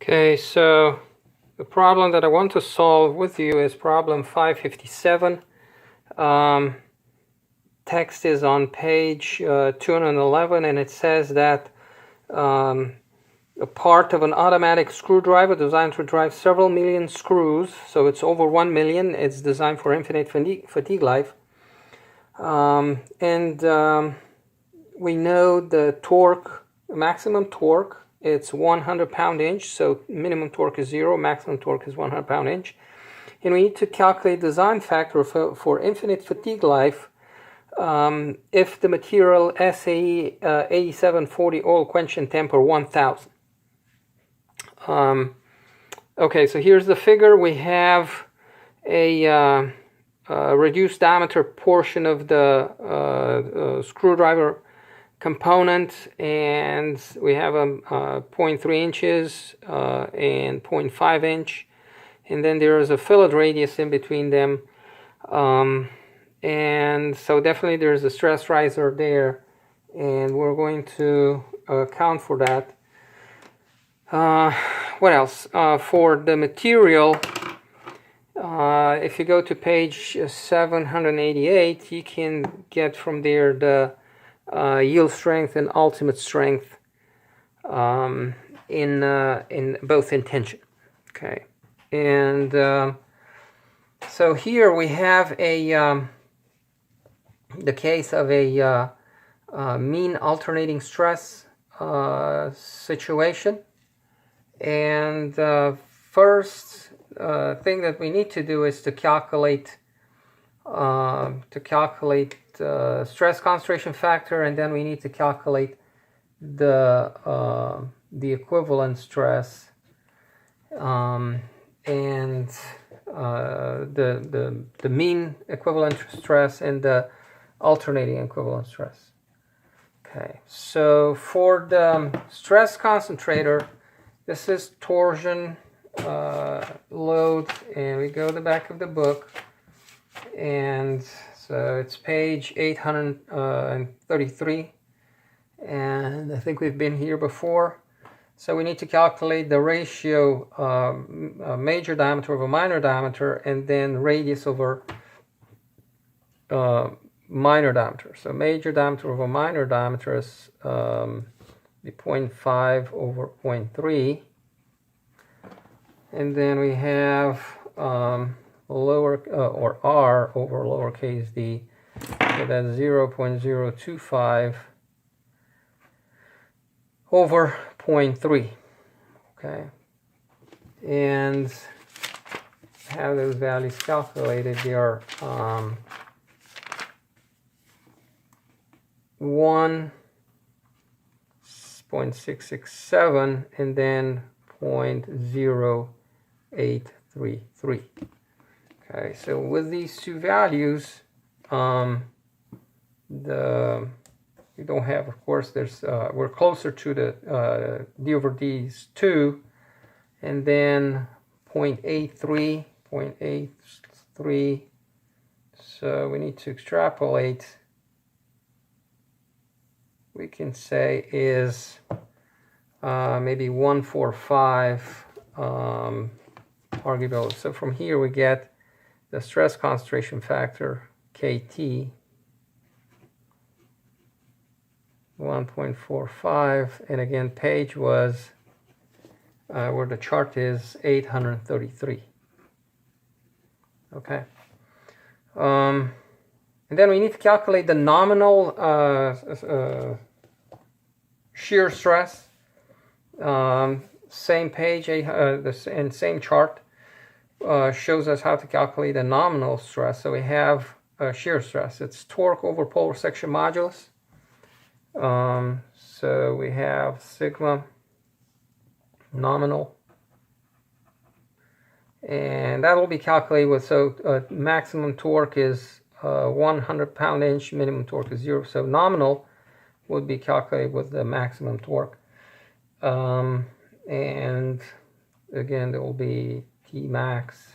Okay, so the problem that I want to solve with you is problem 557. Text is on page 211, and it says that a part of an automatic screwdriver designed to drive several million screws, so it's over 1 million, it's designed for infinite fatigue life. We know the torque, maximum torque, it's 100 pound-inch, so minimum torque is 0, maximum torque is 100 pound-inch. And we need to calculate design factor for infinite fatigue life if the material SAE 8740 oil quenching temp are 1000. Okay, so here's the figure. We have a reduced diameter portion of the screwdriver component, and we have a 0.3 inches and 0.5 inch, and then there is a fillet radius in between them, and so definitely there's a stress riser there, and we're going to account for that. What else? For the material, if you go to page 788, you can get from there the yield strength and ultimate strength in both in tension. Okay, and so here we have a the case of a mean alternating stress situation, and first thing that we need to do is to calculate stress concentration factor, and then we need to calculate the equivalent stress and the mean equivalent stress and the alternating equivalent stress. Okay, so for the stress concentrator, this is torsion load, and we go to the back of the book, and so it's page 833, and I think we've been here before. So we need to calculate the ratio major diameter over minor diameter, and then radius over minor diameter. So major diameter over minor diameter is the 0.5 over 0.3, and then we have lower or r over lowercase d, so that's 0.025 over 0.3. Okay, and have those values calculated. They are 1.667 and then 0.0833. Okay, so with these two values, we don't have, of course, there's we're closer to the d over d is 2, and then 0.83, so we need to extrapolate. We can say is maybe 145 arguable. So from here we get the stress concentration factor, KT, 1.45, and again page was where the chart is 833. Okay, and then we need to calculate the nominal shear stress. Same page and same chart shows us how to calculate the nominal stress. So we have shear stress. It's torque over polar section modulus. So we have sigma nominal, and that will be calculated with, so maximum torque is 100 pound-inch, minimum torque is 0, so nominal would be calculated with the maximum torque, and again there will be T max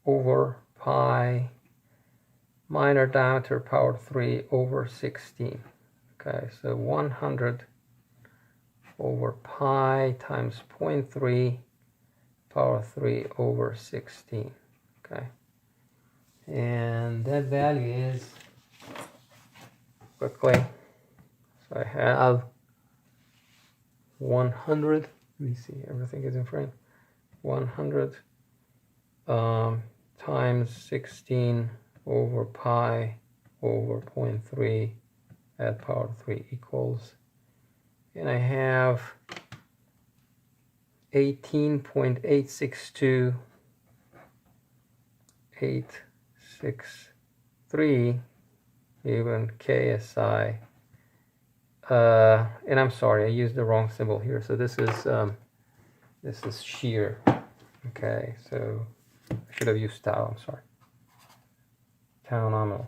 over pi minor diameter power 3 over 16. Okay, so 100 over pi times 0.3 power 3 over 16. Okay. And that value is, quickly, so I have 100, let me see, everything is in frame, 100 times 16 over pi over 0.3 at power 3 equals, and I have 18.862 863 even KSI. And I'm sorry, I used the wrong symbol here. So this is shear. Okay, so I should have used tau. I'm sorry. Tau nominal.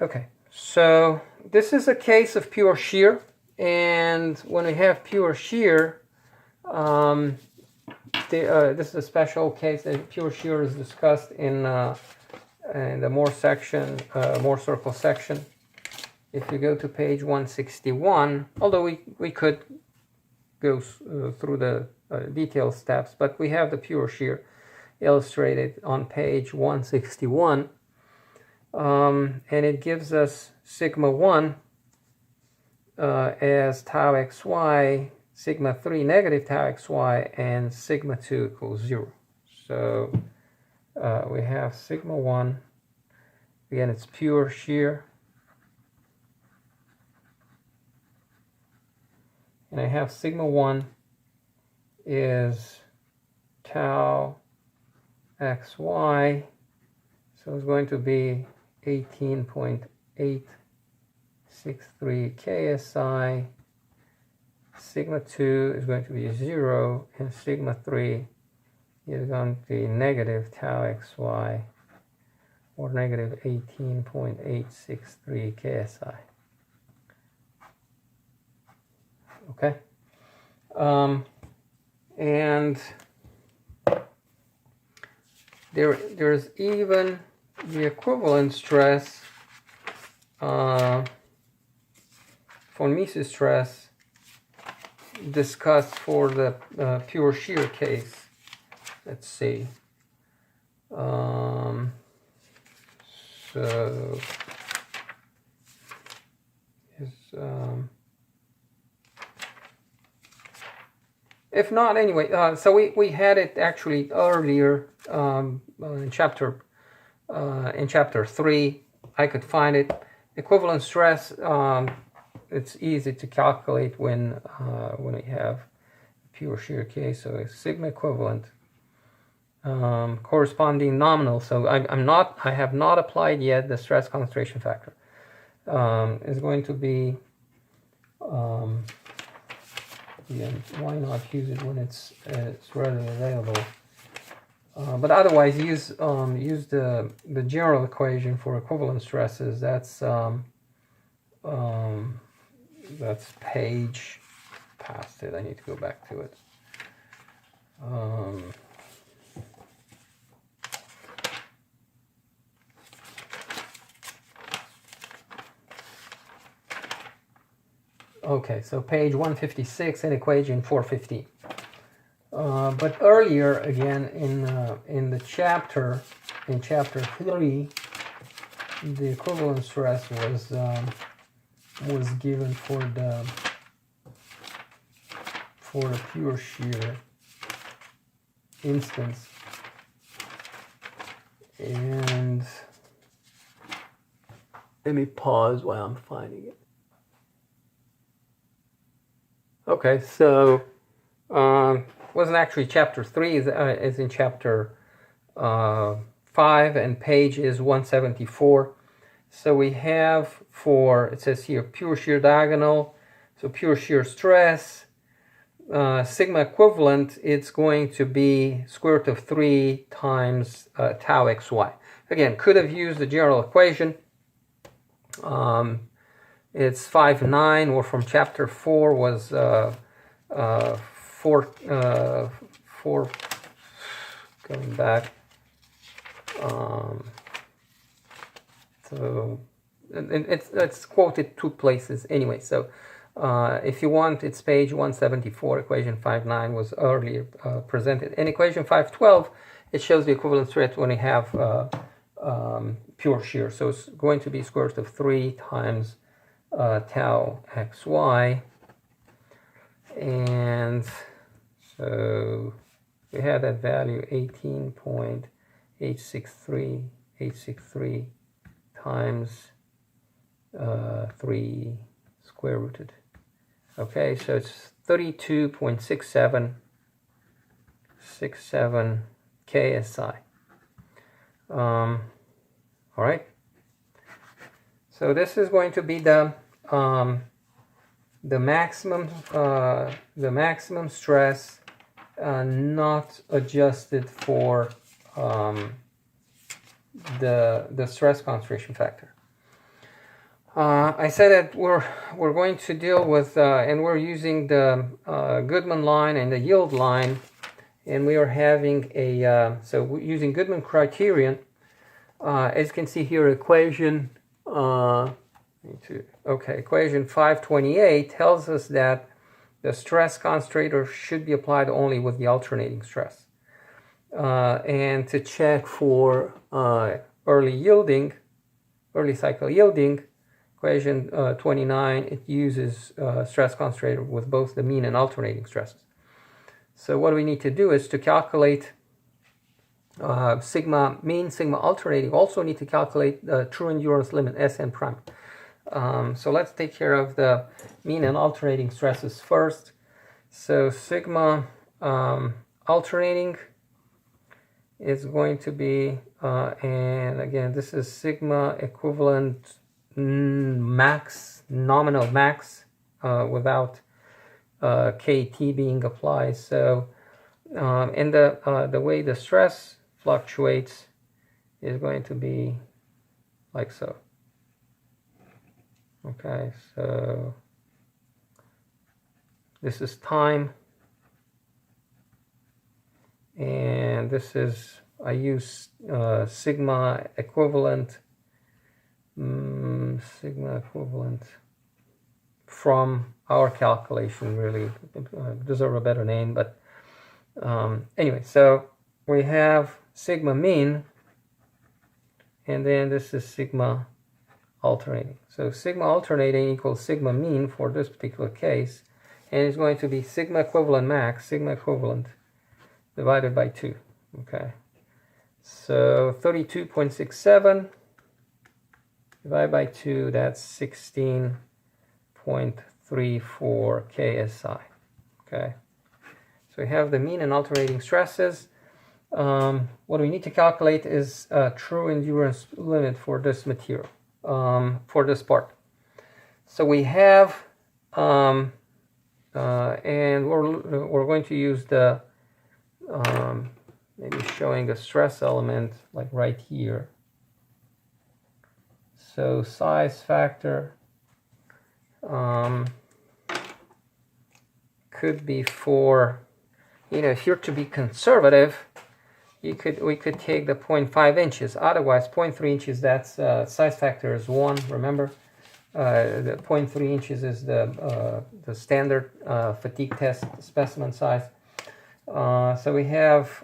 Okay, so this is a case of pure shear, and when we have pure shear, this is a special case. Pure shear is discussed in the Mohr section, Mohr circle section. If you go to page 161, although we could go through the detailed steps, but we have the pure shear illustrated on page 161, and it gives us sigma 1 as tau xy, sigma 3 negative tau xy, and sigma 2 equals 0. So we have sigma 1, again it's pure shear, and I have sigma 1 is tau xy, so it's going to be 18.863 KSI. Sigma 2 is going to be 0, and sigma 3 is going to be negative tau xy, or negative 18.863 KSI. Okay, and there's even the equivalent stress, von Mises stress, discussed for the pure shear case. Let's see. So is if not, anyway, so we had it actually earlier in chapter 3. I could find it. Equivalent stress, it's easy to calculate when we have pure shear case. So it's sigma equivalent corresponding nominal. So I have not applied yet the stress concentration factor. Is going to be again, why not use it when it's readily available? But otherwise, use the general equation for equivalent stresses. That's page past it. I need to go back to it. Okay, so page 156 in equation 415. But earlier, again, in the chapter, in chapter 3, the equivalent stress was given for the pure shear instance, and let me pause while I'm finding it. Okay, so wasn't actually chapter 3, is in chapter 5, and page is 174. So we have it says here, pure shear diagonal, so pure shear stress, sigma equivalent, it's going to be square root of 3 times tau xy. Again, could have used the general equation. It's 5.9, or from chapter 4 was 4 going back. So it's quoted 2 places anyway. So if you want, it's page 174. Equation 5.9 was earlier presented. In equation 5.12, it shows the equivalent stress when you have pure shear. So it's going to be square root of 3 times tau xy. And so we had that value 18.863 times 3 square rooted. Okay, so it's 32.67 KSI. All right. So this is going to be the maximum stress not adjusted for the stress concentration factor. I said that we're going to deal with and we're using the Goodman line and the yield line, and we are having a so we're using Goodman criterion. As you can see here, equation equation 528 tells us that the stress concentrator should be applied only with the alternating stress. And to check for early cycle yielding, equation 29, it uses stress concentrator with both the mean and alternating stresses. So what we need to do is to calculate sigma mean, sigma alternating. Also need to calculate the true endurance limit, Sn prime. So let's take care of the mean and alternating stresses first. So sigma alternating is going to be, and again, this is sigma equivalent max, nominal max, without KT being applied. So, and the way the stress fluctuates is going to be like so. Okay, so this is time, and this is, I use sigma equivalent from our calculation, really deserve a better name, but anyway, so we have sigma mean, and then this is sigma alternating. So sigma alternating equals sigma mean for this particular case, and it's going to be sigma equivalent max, sigma equivalent divided by 2. Okay, so 32.67 divided by 2, that's 16.34 KSI. Okay, so we have the mean and alternating stresses. What we need to calculate is true endurance limit for this material, for this part. So we have, and we're going to use the maybe showing a stress element like right here. So size factor could be for, if you're to be conservative, we could take the 0.5 inches. Otherwise, 0.3 inches, that's size factor is 1. Remember, the 0.3 inches is the standard fatigue test specimen size. So we have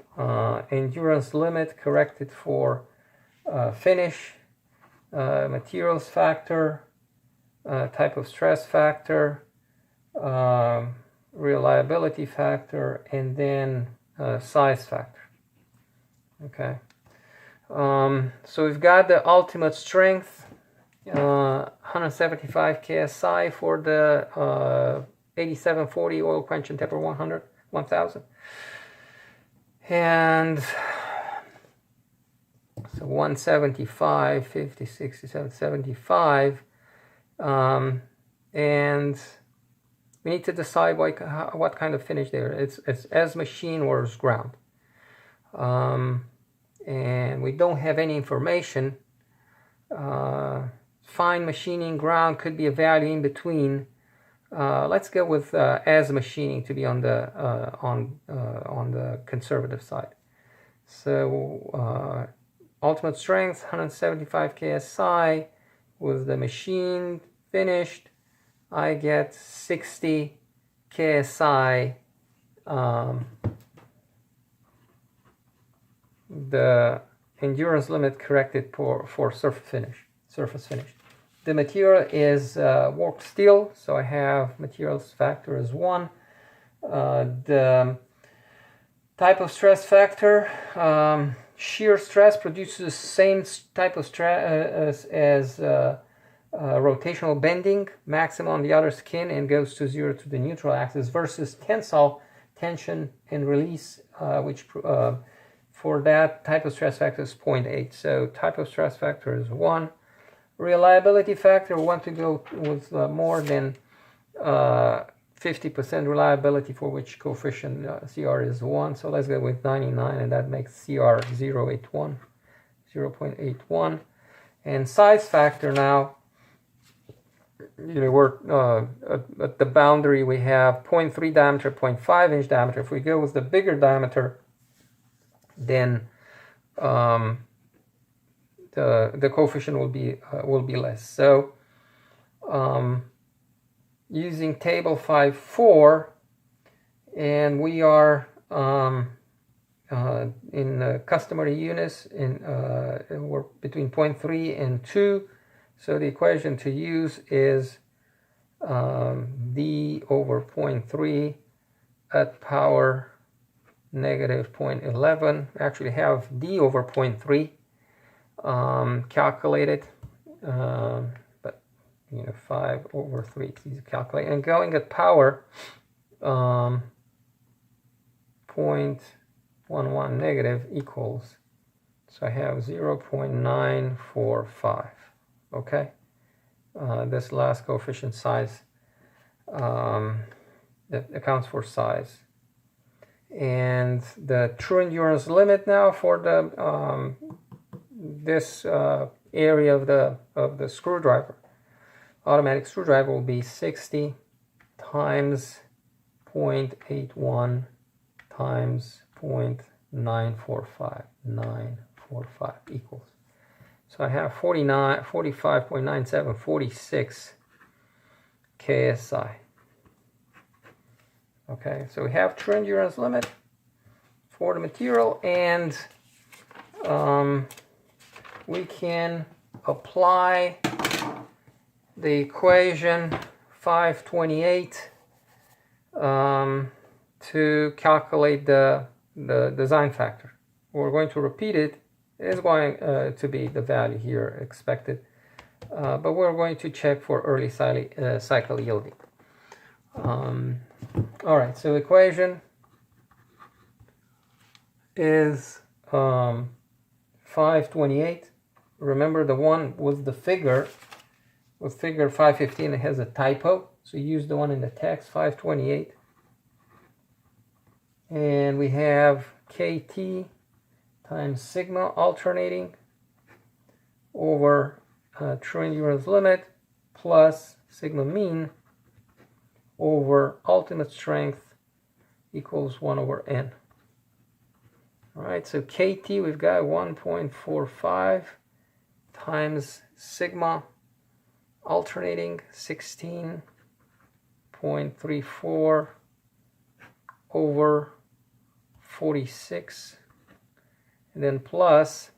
endurance limit corrected for finish, materials factor, type of stress factor, reliability factor, and then size factor. Okay, so we've got the ultimate strength, 175 KSI for the 8740 oil quench and temper 1000. And so 175, 50, 67, 75. And we need to decide what kind of finish there. It's as machine or as ground. And we don't have any information. Fine machining, ground could be a value in between. Let's go with as machining to be on the conservative side. So ultimate strength 175 KSI with the machine finished, I get 60 KSI, the endurance limit corrected for surface finish. The material is worked steel, so I have materials factor as 1. The type of stress factor, shear stress produces the same type of stress as rotational bending, maximum on the outer skin and goes to 0 to the neutral axis, versus tensile tension and release, which for that type of stress factor is 0.8. So type of stress factor is 1. Reliability factor, we want to go with more than 50% reliability, for which coefficient CR is 1. So let's go with 99, and that makes CR 0.81. And size factor now, we're at the boundary, we have 0.3 diameter, 0.5 inch diameter. If we go with the bigger diameter, then the coefficient will be less. So using table 5.4, and we are in customary units, we're between 0.3 and 2. So the equation to use is d over 0.3 at power negative 0.11. Actually have d over 0.3 calculated, but 5 over 3 it's easy to calculate, and going at power 0.11 negative equals, so I have 0.945. okay, this last coefficient size that accounts for size. And the true endurance limit now for the this area of the screwdriver, automatic screwdriver, will be 60 times 0.81 times 0.945 equals. So I have 45.97, 46 KSI. Okay, so we have true endurance limit for the material, and we can apply the equation 528 to calculate the design factor. We're going to repeat it. It is going to be the value here expected, but we're going to check for early cycle yielding. All right, so equation is 528. Remember, the one with the figure, with figure 515, it has a typo, so use the one in the text, 528. And we have KT times sigma alternating over true endurance limit plus sigma mean over ultimate strength equals 1 over n. All right, so KT, we've got 1.45 times sigma alternating 16.34 over 46, and then plus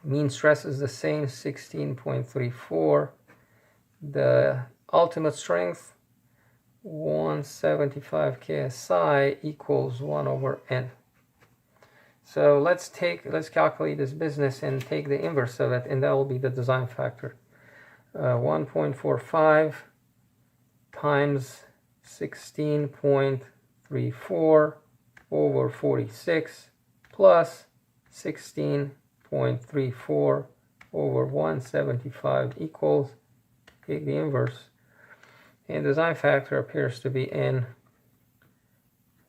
mean stress is the same, 16.34. The ultimate strength, 175 KSI equals 1 over n. So let's calculate this business and take the inverse of it, and that will be the design factor. 1.45 times 16.34 over 46 plus 16.34 over 175 equals, take the inverse, and design factor appears to be n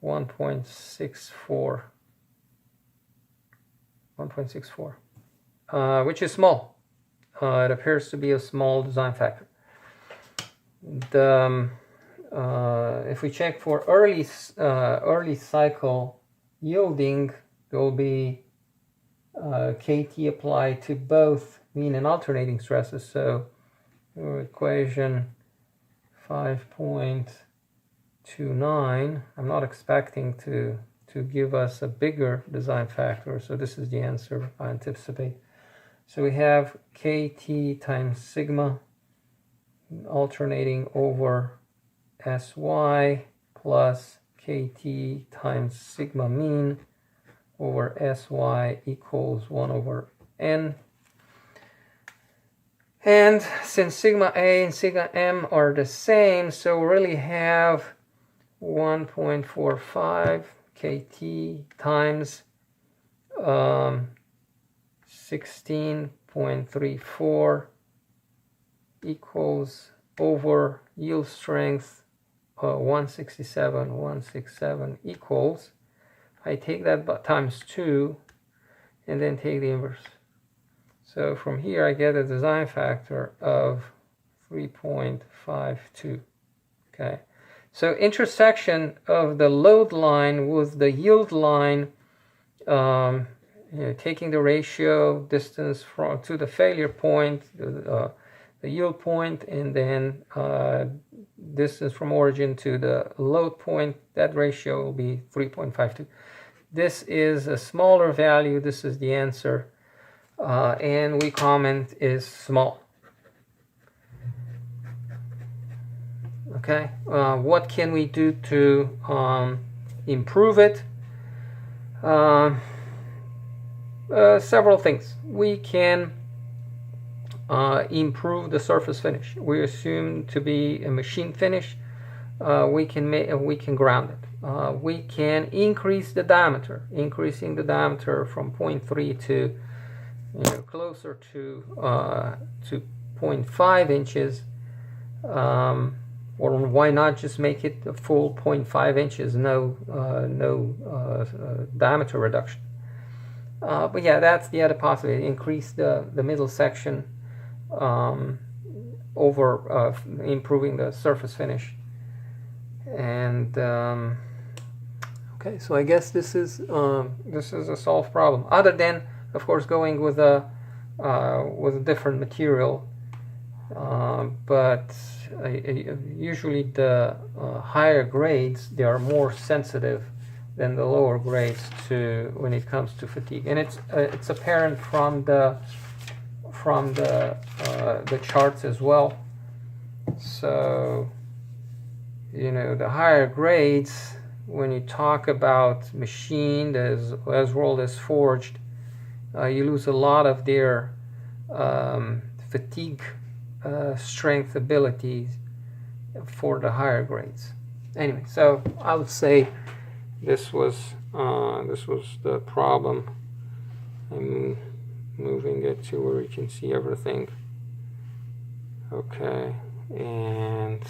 1.64, which is small. It appears to be a small design factor. If we check for early cycle yielding, there will be KT applied to both mean and alternating stresses. So equation 5.29, I'm not expecting to give us a bigger design factor, so this is the answer I anticipate. So we have KT times sigma alternating over SY plus KT times sigma mean over SY equals 1 over N. And since sigma A and sigma M are the same, so we really have 1.45 KT times 16.34 equals over yield strength 167 equals, I take that times 2 and then take the inverse. So from here I get a design factor of 3.52. Okay, so intersection of the load line with the yield line, taking the ratio distance from to the failure point, the yield point, and then distance from origin to the load point, that ratio will be 3.52. This is a smaller value. This is the answer. And we comment is small. Okay, what can we do to improve it? Several things. We can improve the surface finish. We assume to be a machine finish. We can ground it. We can increase the diameter, increasing the diameter from 0.3 to closer to 0.5 inches, or why not just make it a full 0.5 inches, no diameter reduction. But yeah, that's the other possibility. Increase the middle section over improving the surface finish. And okay, so I guess this is a solved problem. Other than, of course, going with a different material, but usually the higher grades, they are more sensitive than the lower grades to when it comes to fatigue, and it's apparent from the charts as well. So the higher grades, when you talk about machined as well as forged, you lose a lot of their fatigue strength abilities for the higher grades. Anyway, so I would say this was the problem. I'm moving it to where you can see everything. Okay, and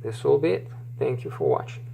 this will be it. Thank you for watching.